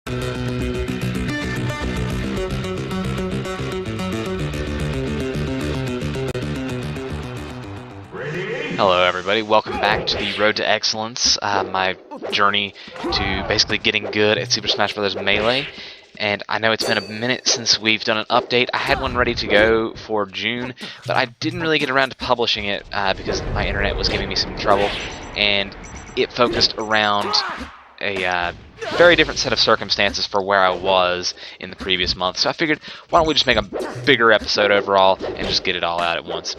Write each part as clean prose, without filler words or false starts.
Hello everybody, welcome back to the Road to Excellence, my journey to basically getting good at Super Smash Bros. Melee. And I know it's been a minute since we've done an update. I had one ready to go for June, but I didn't really get around to publishing it because my internet was giving me some trouble, and it focused around a very different set of circumstances for where I was in the previous month. So I figured, why don't we just make a bigger episode overall and just get it all out at once.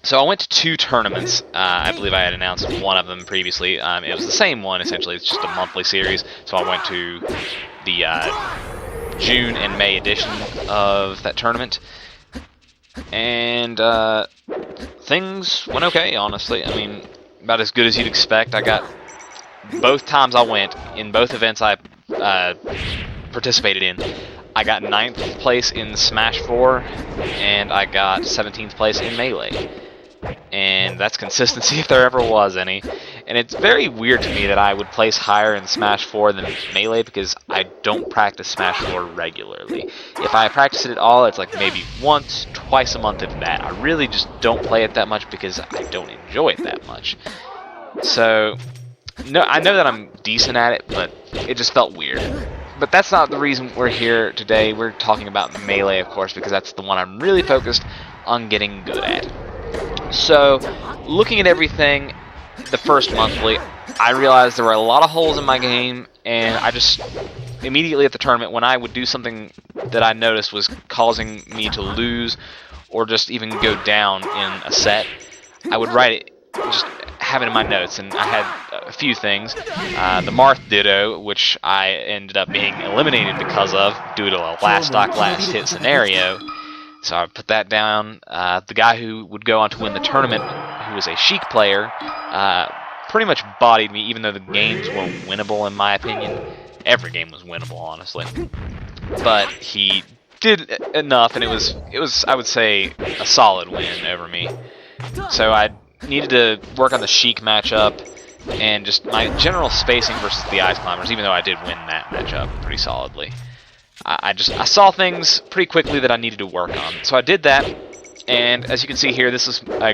So I went to 2 tournaments. I believe I had announced one of them previously. It was the same one, essentially. It's just a monthly series. So I went to the June and May edition of that tournament. And things went okay, honestly. I mean, about as good as you'd expect. I got, both times I went, in both events I participated in, I got 9th place in Smash 4, and I got 17th place in Melee. And that's consistency if there ever was any. And it's very weird to me that I would place higher in Smash 4 than Melee, because I don't practice Smash 4 regularly. If I practice it at all, it's like maybe once, twice a month if that. I really just don't play it that much because I don't enjoy it that much. So, no, I know that I'm decent at it, but it just felt weird. But that's not the reason we're here today. We're talking about Melee, of course, because that's the one I'm really focused on getting good at. So, looking at everything, the first monthly, I realized there were a lot of holes in my game, and I just, immediately at the tournament, when I would do something that I noticed was causing me to lose, or just even go down in a set, I would write it, just have it in my notes, and I had a few things. The Marth Ditto, which I ended up being eliminated because of, due to a last stock, last hit scenario. So I put that down. The guy who would go on to win the tournament, who was a Sheik player, pretty much bodied me, even though the games were winnable in my opinion. Every game was winnable, honestly. But he did enough, and it was I would say a solid win over me. So I needed to work on the Sheik matchup and just my general spacing versus the Ice Climbers, even though I did win that matchup pretty solidly. I saw things pretty quickly that I needed to work on. So I did that, and as you can see here, this is a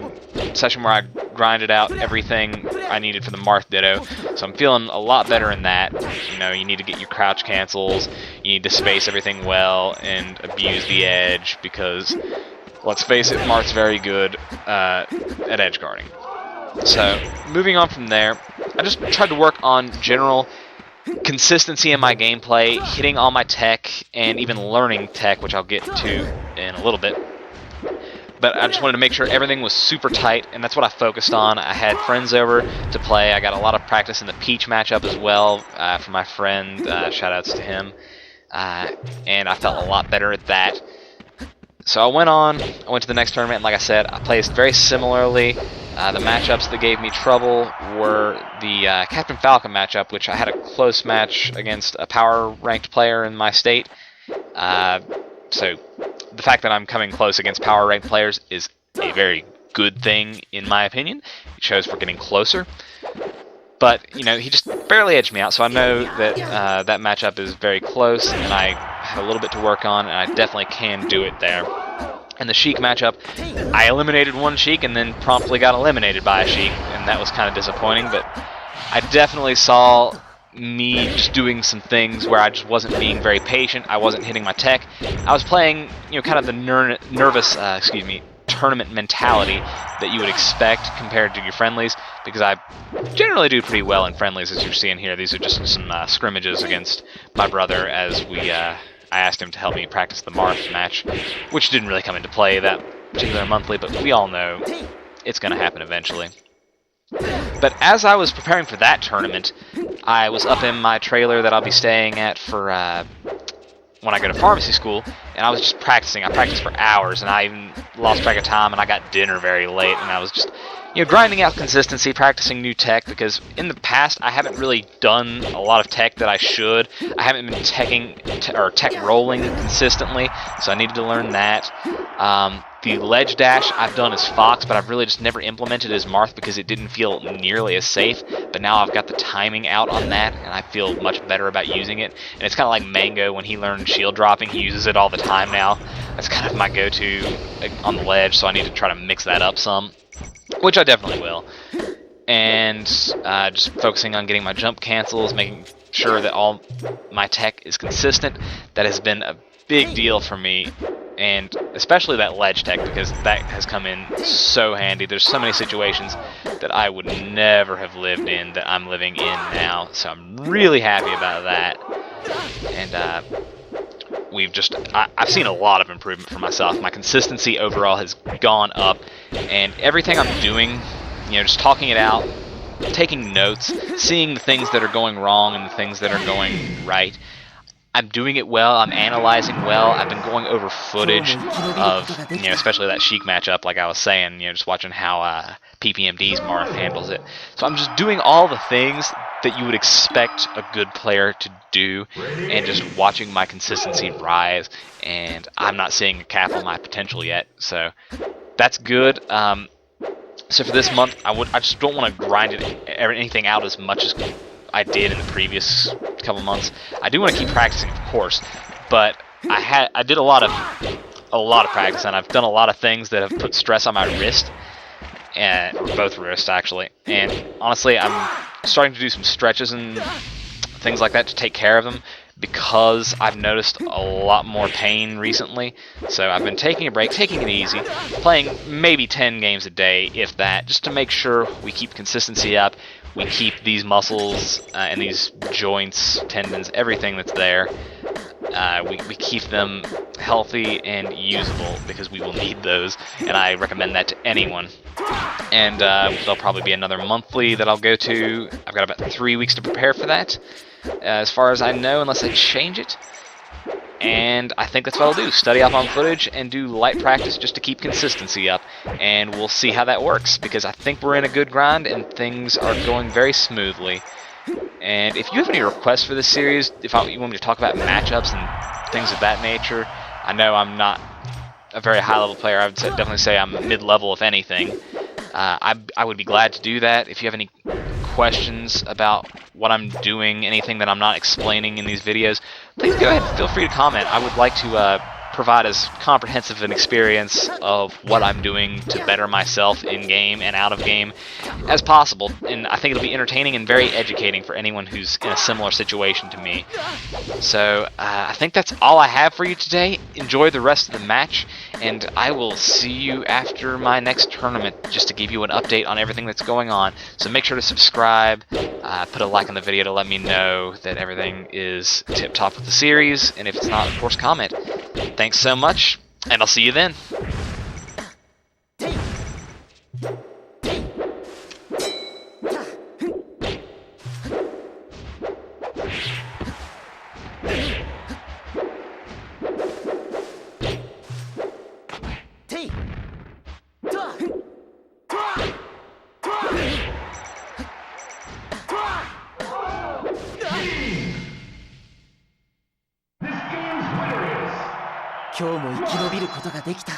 session where I grinded out everything I needed for the Marth Ditto. So I'm feeling a lot better in that. You know, you need to get your crouch cancels, you need to space everything well and abuse the edge, because let's face it, Marth's very good at edge guarding. So, moving on from there, I just tried to work on general consistency in my gameplay, hitting all my tech, and even learning tech, which I'll get to in a little bit. But I just wanted to make sure everything was super tight, and that's what I focused on. I had friends over to play. I got a lot of practice in the Peach matchup as well from my friend. Shoutouts to him. And I felt a lot better at that. So I went to the next tournament, and like I said, I placed very similarly. The matchups that gave me trouble were the Captain Falcon matchup, which I had a close match against a power-ranked player in my state. So the fact that I'm coming close against power-ranked players is a very good thing, in my opinion. It shows we're getting closer. But, you know, he just barely edged me out, so I know that that matchup is very close, and I have a little bit to work on, and I definitely can do it there. And the Sheik matchup, I eliminated one Sheik and then promptly got eliminated by a Sheik, and that was kind of disappointing, but I definitely saw me just doing some things where I just wasn't being very patient. I wasn't hitting my tech. I was playing, you know, kind of the nervous, tournament mentality that you would expect compared to your friendlies, because I generally do pretty well in friendlies, as you're seeing here. These are just some scrimmages against my brother, as I asked him to help me practice the Marth match, which didn't really come into play that particular monthly, but we all know it's going to happen eventually. But as I was preparing for that tournament, I was up in my trailer that I'll be staying at for when I go to pharmacy school, and I was just practicing. I practiced for hours, and I even lost track of time, and I got dinner very late, and I was just grinding out consistency, practicing new tech, because in the past I haven't really done a lot of tech that I should. I haven't been tech rolling consistently, so I needed to learn that. The ledge dash I've done as Fox, but I've really just never implemented as Marth because it didn't feel nearly as safe. But now I've got the timing out on that, and I feel much better about using it. And it's kind of like Mango when he learned shield dropping. He uses it all the time now. That's kind of my go-to on the ledge, so I need to try to mix that up some, which I definitely will. And just focusing on getting my jump cancels, making sure that all my tech is consistent. That has been a big deal for me, and especially that ledge tech, because that has come in so handy. There's so many situations that I would never have lived in that I'm living in now, so I'm really happy about that. And I've seen a lot of improvement for myself. My consistency overall has gone up, and everything I'm doing, just talking it out, taking notes, seeing the things that are going wrong and the things that are going right. I'm doing it well, I'm analyzing well, I've been going over footage of, especially that Sheik matchup, like I was saying, just watching how PPMD's Marth handles it. So I'm just doing all the things that you would expect a good player to do, and just watching my consistency rise, and I'm not seeing a cap on my potential yet, so that's good. So for this month, I just don't want to grind anything out as much as I did in the previous couple months. I do want to keep practicing, of course, but I did a lot of practice, and I've done a lot of things that have put stress on my wrist, or both wrists actually. And honestly, I'm starting to do some stretches and things like that to take care of them, because I've noticed a lot more pain recently. So I've been taking a break, taking it easy, playing maybe 10 games a day, if that, just to make sure we keep consistency up. We keep these muscles and these joints, tendons, everything that's there, we keep them healthy and usable, because we will need those, and I recommend that to anyone. And there'll probably be another monthly that I'll go to. I've got about 3 weeks to prepare for that, as far as I know, unless I change it. And I think that's what I'll do, study up on footage and do light practice just to keep consistency up, and we'll see how that works, because I think we're in a good grind and things are going very smoothly. And if you have any requests for this series, if you want me to talk about matchups and things of that nature, I know I'm not a very high level player. I would definitely say I'm mid-level, if anything. I would be glad to do that. If you have any questions about what I'm doing, anything that I'm not explaining in these videos, please go ahead and feel free to comment. I would like to provide as comprehensive an experience of what I'm doing to better myself in-game and out-of-game as possible, and I think it'll be entertaining and very educating for anyone who's in a similar situation to me. So I think that's all I have for you today. Enjoy the rest of the match, and I will see you after my next tournament just to give you an update on everything that's going on. So make sure to subscribe, put a like on the video to let me know that everything is tip-top with the series, and if it's not, of course, comment. Thanks so much, and I'll see you then. This game's winner is... 今日も生き延びることができた。